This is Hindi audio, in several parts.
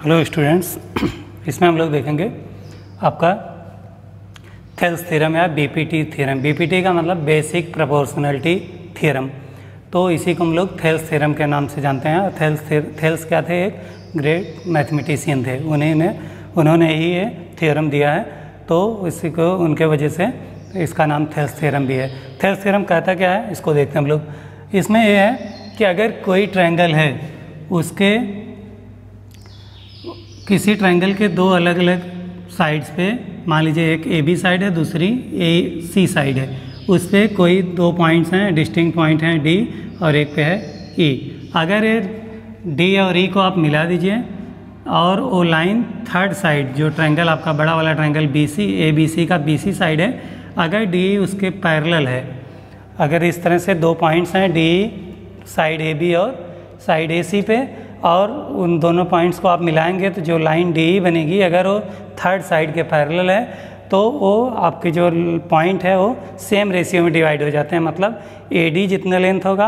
हेलो स्टूडेंट्स, इसमें हम लोग देखेंगे आपका थेल्स थ्योरम या बीपीटी थ्योरम। बीपीटी का मतलब बेसिक प्रोपोर्शनलिटी थ्योरम। तो इसी को हम लोग थेल्स थ्योरम के नाम से जानते हैं। थेल्स क्या थे? एक ग्रेट मैथमेटिशियन थे। उन्होंने ही ये थ्योरम दिया है, तो इसी को उनके वजह से इसका नाम थेल्स थ्योरम भी है। थेल्स थ्योरम कहता क्या है, इसको देखते हैं हम लोग। इसमें यह है कि अगर कोई ट्रायंगल है, उसके किसी ट्रायंगल के दो अलग अलग साइड्स पे, मान लीजिए एक ए बी साइड है, दूसरी ए सी साइड है, उस पर कोई दो पॉइंट्स हैं, डिस्टिंक्ट पॉइंट हैं डी और एक पे है ई। अगर ये डी और ई को आप मिला दीजिए और वो लाइन थर्ड साइड, जो ट्रायंगल आपका बड़ा वाला triangle B C A B C का बी सी साइड है, अगर डी उसके पैरेलल है, अगर इस तरह से दो पॉइंट्स हैं डी साइड ए बी और साइड ए सी पे, और उन दोनों पॉइंट्स को आप मिलाएंगे तो जो लाइन डी बनेगी, अगर वो थर्ड साइड के पैरेलल है तो वो आपके जो पॉइंट है वो सेम रेशियो में डिवाइड हो जाते हैं। मतलब ए डी जितना लेंथ होगा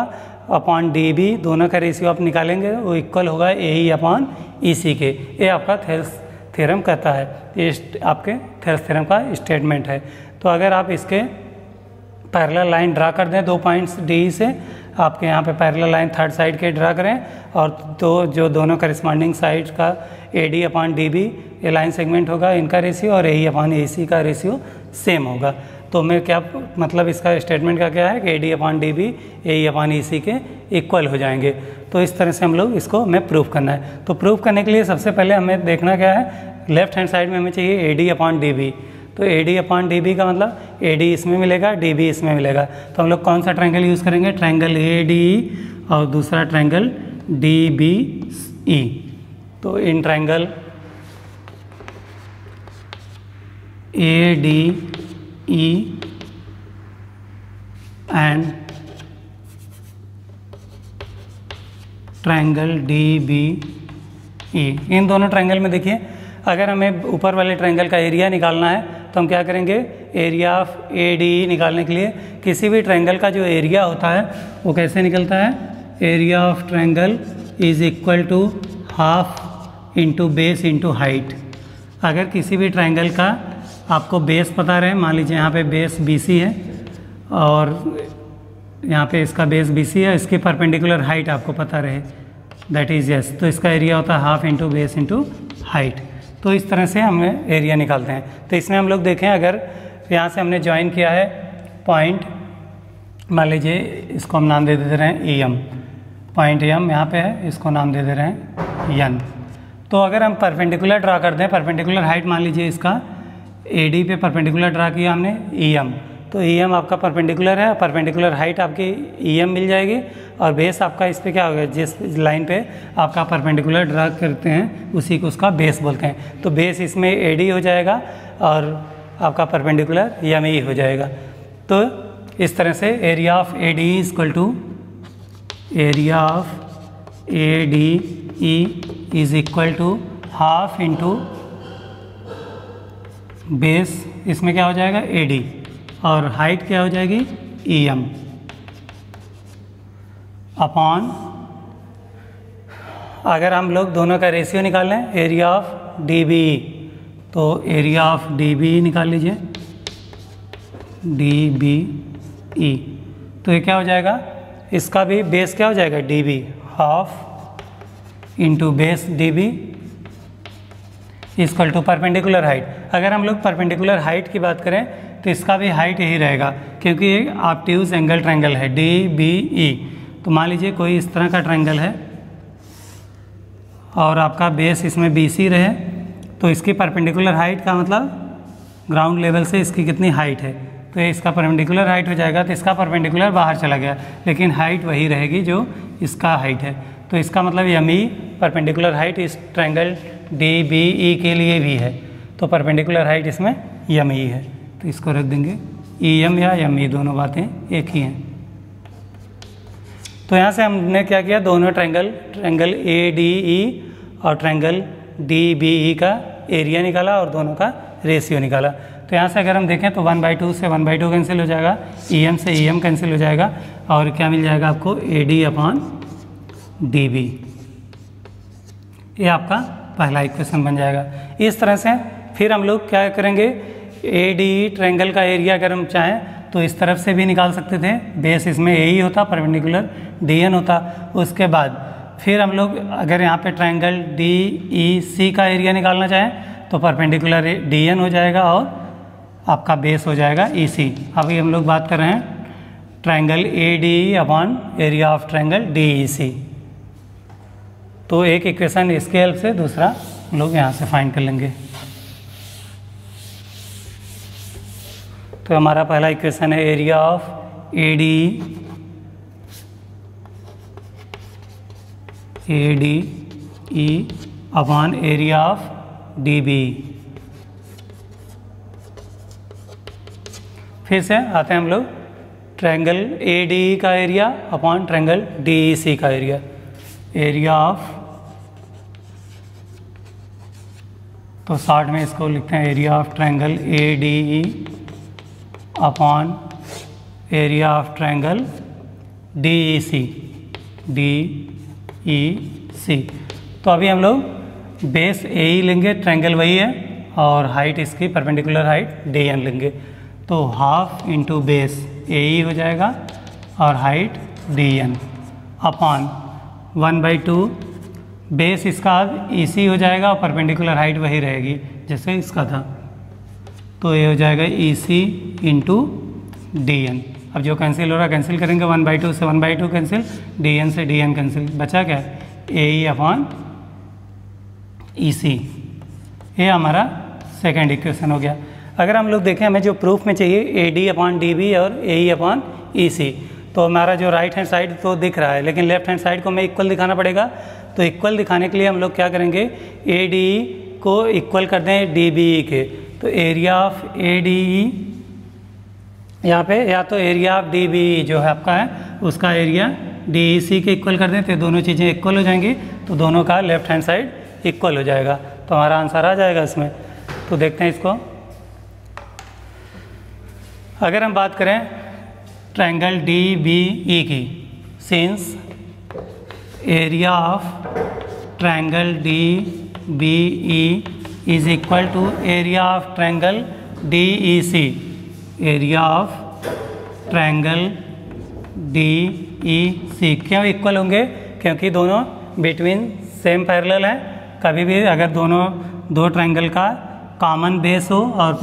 अपॉन डी बी, दोनों का रेशियो आप निकालेंगे वो इक्वल होगा ए ई अपॉन ई सी के। ये आपका थेल्स थ्योरम कहता है, ये आपके थेल्स थ्योरम का स्टेटमेंट है। तो अगर आप इसके पैरेलल लाइन ड्रा कर दें दो पॉइंट्स डी से, आपके यहाँ पे पैरेलल लाइन थर्ड साइड के ड्रा करें और तो जो दोनों करस्पॉन्डिंग साइड का A D upon D B ये लाइन सेगमेंट होगा, इनका रेशियो, और ए ई अपॉन ए सी का रेशियो सेम होगा। तो मैं क्या मतलब इसका स्टेटमेंट का क्या है कि A D upon D B A E upon E C के इक्वल हो जाएंगे। तो इस तरह से हम लोग इसको हमें प्रूव करना है। तो प्रूव करने के लिए सबसे पहले हमें देखना क्या है, लेफ्ट हैंड साइड में हमें चाहिए A D upon D B. तो A D upon D B का मतलब ए डी इसमें मिलेगा, डी बी इसमें मिलेगा। तो हम लोग कौन सा ट्रायंगल यूज़ करेंगे? ट्रायंगल ए डी और दूसरा ट्रायंगल डी बी ई। तो इन triangle A D E and triangle D B E, इन दोनों ट्रायंगल में देखिए, अगर हमें ऊपर वाले ट्रायंगल का एरिया निकालना है तो हम क्या करेंगे? एरिया ऑफ ए डी ई निकालने के लिए किसी भी ट्रायंगल का जो एरिया होता है वो कैसे निकलता है? Area of triangle is equal to half into base into height. अगर किसी भी ट्रायंगल का आपको बेस पता रहे, मान लीजिए यहाँ पे बेस बी सी है और यहाँ पे इसका बेस बी सी है, इसकी परपेंडिकुलर हाइट आपको पता रहे, दैट इज यस, तो इसका एरिया होता है half into base into height. तो इस तरह से हमें एरिया निकालते हैं। तो इसमें हम लोग देखें, अगर यहाँ से हमने ज्वाइन किया है पॉइंट, मान लीजिए इसको हम नाम दे रहे हैं ई एम, पॉइंट एम यहाँ पे है, इसको नाम दे रहे हैं एन। तो अगर हम परपेंडिकुलर ड्रा करते हैं, परपेंडिकुलर हाइट मान लीजिए इसका ए डी पे परपेंडिकुलर ड्रा किया हमने ई एम, तो ई एम आपका परपेंडिकुलर है, परपेंडिकुलर हाइट आपकी ई एम मिल जाएगी, और बेस आपका इस पे क्या होगा, जिस लाइन पे आपका परपेंडिकुलर ड्रा करते हैं उसी को उसका बेस बोलते हैं। तो बेस इसमें ए डी हो जाएगा और आपका परपेंडिकुलर एम ई हो जाएगा। तो इस तरह से area of A D is equal to area of A D E is equal to half into base, इसमें क्या हो जाएगा ए डी, और हाइट क्या हो जाएगी ई एम, अपॉन, अगर हम लोग दोनों का रेशियो निकाल लें area of D B E, तो area of D B E निकाल लीजिए, डी बी ई, तो ये क्या हो जाएगा, इसका भी बेस क्या हो जाएगा D B, half into base D B equal to perpendicular height. अगर हम लोग परपेंडिकुलर हाइट की बात करें तो इसका भी हाइट यही रहेगा, क्योंकि ये ऑब्ट्यूज एंगल ट्रायंगल है डी बी ई। तो मान लीजिए कोई इस तरह का ट्रायंगल है और आपका बेस इसमें बी सी रहे, तो इसकी परपेंडिकुलर हाइट का मतलब ग्राउंड लेवल से इसकी कितनी हाइट है, तो ये इसका परपेंडिकुलर हाइट हो जाएगा। तो इसका परपेंडिकुलर बाहर चला गया, लेकिन हाइट वही रहेगी जो इसका हाइट है। तो इसका मतलब एम ई परपेंडिकुलर हाइट इस ट्रायंगल डी बी ई के लिए भी है, तो परपेंडिकुलर हाइट इसमें एम ई है, तो इसको रख देंगे ई एम या एम ई, दोनों बातें एक ही हैं। तो यहाँ से हमने क्या किया, दोनों ट्रायंगल ए डी ई और ट्रायंगल डी बी ई का एरिया निकाला और दोनों का रेशियो निकाला। तो यहाँ से अगर हम देखें तो 1/2 से 1/2 कैंसिल हो जाएगा, ई एम से ई एम कैंसिल हो जाएगा, और क्या मिल जाएगा आपको A D upon D B. ये आपका पहला इक्वेशन बन जाएगा। इस तरह से फिर हम लोग क्या करेंगे, ए डी ट्रायंगल का एरिया अगर हम चाहें तो इस तरफ से भी निकाल सकते थे, बेस इसमें ए ही होता, परपेंडिकुलर डी एन होता। उसके बाद फिर हम लोग अगर यहाँ पे ट्रायंगल डी ई सी का एरिया निकालना चाहें तो परपेंडिकुलर डी एन हो जाएगा और आपका बेस हो जाएगा ई सी। अभी हम लोग बात कर रहे हैं triangle A D upon area of triangle D E C. तो एक इक्वेशन इसके हेल्प से, दूसरा हम लोग यहाँ से फाइंड कर लेंगे। तो हमारा पहला इक्वेशन है area of A D E upon area of D B. फिर से आते हैं हम लोग ट्रायंगल ए डी का area upon triangle D E C का एरिया। एरिया ऑफ, तो शॉर्ट में इसको लिखते हैं area of triangle A D E upon area of triangle D E C, D E C. तो अभी हम लोग बेस ए ही लेंगे, ट्रायंगल वही है, और हाइट इसकी परपेंडिकुलर हाइट डी एन लेंगे। तो हाफ इंटू बेस ए ही हो जाएगा और height D N upon 1/2 base इसका ई सी हो जाएगा और परपेंडिकुलर हाइट वही रहेगी जैसे इसका था। तो ये हो जाएगा ई सी इंटू डी एन। अब जो कैंसिल हो रहा है कैंसिल करेंगे, 1/2 से 1/2 कैंसिल, डी एन से डी एन कैंसिल, बचा क्या, ए ई अपॉन ई सी। ये हमारा सेकेंड इक्वेशन हो गया। अगर हम लोग देखें हमें जो प्रूफ में चाहिए A D upon D B और A E upon E C, तो हमारा जो राइट हैंड साइड तो दिख रहा है लेकिन लेफ्ट हैंड साइड को हमें इक्वल दिखाना पड़ेगा। तो इक्वल दिखाने के लिए हम लोग क्या करेंगे, ए डी को इक्वल कर दें डी बी के। तो एरिया ऑफ ए डी ई यहाँ पे, या तो एरिया ऑफ डी बी जो है आपका है उसका एरिया डी ई सी के इक्वल कर दें, तो दोनों चीज़ें इक्वल हो जाएंगी, तो दोनों का लेफ्ट हैंड साइड इक्वल हो जाएगा। तो हमारा आंसर आ जाएगा इसमें। तो देखते हैं इसको। अगर हम बात करें ट्रायंगल डी बी ई की, since area of triangle D B E is equal to area of triangle D E C. Area of triangle D E C क्यों इक्वल होंगे, क्योंकि दोनों बिटवीन सेम पैरेलल हैं। कभी भी अगर दो ट्रायंगल का कॉमन बेस हो और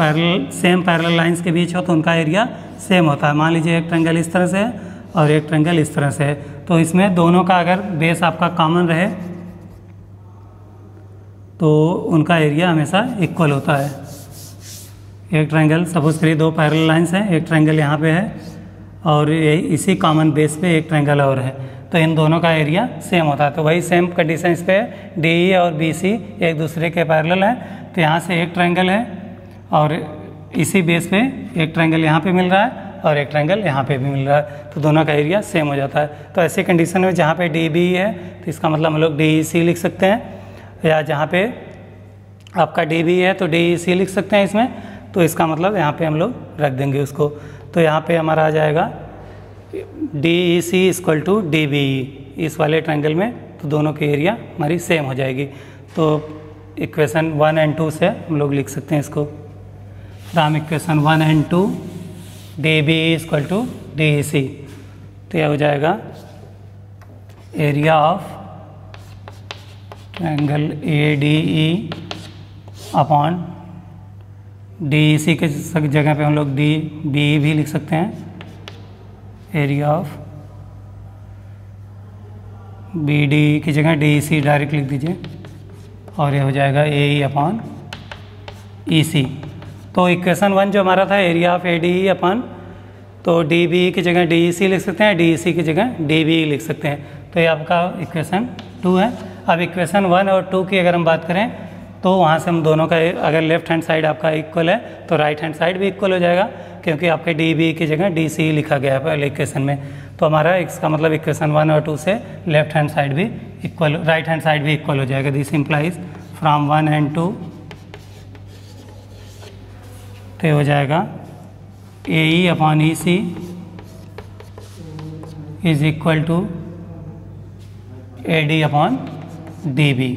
सेम पैरेलल लाइंस के बीच हो तो उनका एरिया सेम होता है। मान लीजिए एक ट्रायंगल इस तरह से है और एक ट्रायंगल इस तरह से है, तो इसमें दोनों का अगर बेस आपका कॉमन रहे तो उनका एरिया हमेशा इक्वल होता है। एक ट्रायंगल सपोज करिए दो पैरेलल लाइंस हैं, एक ट्रायंगल यहाँ पे है और इसी कॉमन बेस पे एक ट्रायंगल और है, तो इन दोनों का एरिया सेम होता है। तो वही सेम कंडीशन इस पे डी ई और बी सी एक दूसरे के पैरेलल हैं। तो यहाँ से एक ट्रायंगल है और इसी बेस पे एक ट्रायंगल यहाँ पे मिल रहा है और एक ट्रायंगल यहाँ पे भी मिल रहा है, तो दोनों का एरिया सेम हो जाता है। तो ऐसी कंडीशन में जहाँ पे डी बी है तो इसका मतलब हम लोग डी ई सी लिख सकते हैं, या जहाँ पे आपका डी बी है तो डी ई सी लिख सकते हैं इसमें। तो इसका मतलब यहाँ पे हम लोग रख देंगे उसको। तो यहाँ पे हमारा आ जाएगा D E C equal to D B E इस वाले ट्रायंगल में, तो दोनों की एरिया हमारी सेम हो जाएगी। तो इक्वेशन 1 और 2 से हम लोग लिख सकते हैं इसको। फ्रॉम इक्वेशन 1 और 2 D B equal to D E C, तो यह हो जाएगा area of triangle A D E upon D E C के जगह पे हम लोग डी बी भी लिख सकते हैं। एरिया ऑफ बी डी की जगह डी ई सी डायरेक्ट लिख दीजिए और ये हो जाएगा A E upon E C. तो इक्वेशन 1 जो हमारा था area of A D E upon, तो डी बी की जगह डी ई सी लिख सकते हैं, डी ई सी की जगह डी बी लिख सकते हैं। तो ये आपका इक्वेशन 2 है। अब इक्वेशन 1 और 2 की अगर हम बात करें तो वहाँ से हम दोनों का, अगर लेफ्ट हैंड साइड आपका इक्वल है तो राइट हैंड साइड भी इक्वल हो जाएगा, क्योंकि आपके डी बी की जगह डी सी लिखा गया है पहले इक्वेशन में। तो हमारा इसका मतलब इक्वेशन 1 और 2 से लेफ्ट हैंड साइड भी इक्वल, राइट हैंड साइड भी इक्वल हो जाएगा। दिस इम्प्लाइज फ्रॉम 1 और 2 तो हो जाएगा A E upon E C is equal to A D upon D B.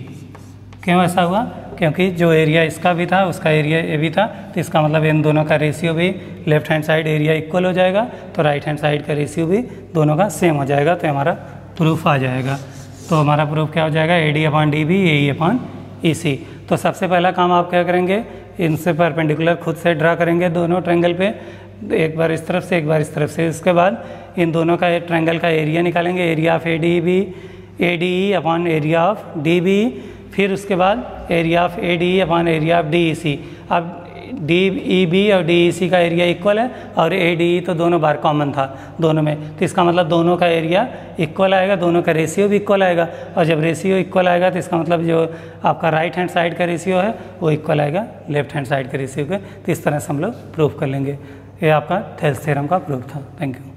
क्यों ऐसा हुआ? क्योंकि जो एरिया इसका भी था उसका एरिया ये भी था, तो इसका मतलब इन दोनों का रेशियो भी left hand side area equal हो जाएगा, तो राइट हैंड साइड का रेशियो भी दोनों का सेम हो जाएगा, तो हमारा प्रूफ आ जाएगा। तो हमारा प्रूफ क्या हो जाएगा? AD/DB AE/EC। तो सबसे पहला काम आप क्या करेंगे, इनसे परपेंडिकुलर खुद से ड्रा करेंगे दोनों ट्रायंगल पे, एक बार इस तरफ से एक बार इस तरफ से। उसके बाद इन दोनों का ट्रायंगल का एरिया निकालेंगे, एरिया ऑफ ADE/एरिया ऑफ DB। फिर उसके बाद एरिया ऑफ ADE/एरिया ऑफ DEC। अब DEB और DEC का एरिया इक्वल है और ADE तो दोनों बार कॉमन था दोनों में, तो इसका मतलब दोनों का एरिया इक्वल आएगा, दोनों का रेशियो भी इक्वल आएगा। और जब रेशियो इक्वल आएगा तो इसका मतलब जो आपका राइट हैंड साइड का रेशियो है वो इक्वल आएगा लेफ्ट हैंड साइड के रेशियो के। तो इस तरह से हम लोग प्रूफ कर लेंगे। ये आपका थेल्स थ्योरम का प्रूफ था। Thank you.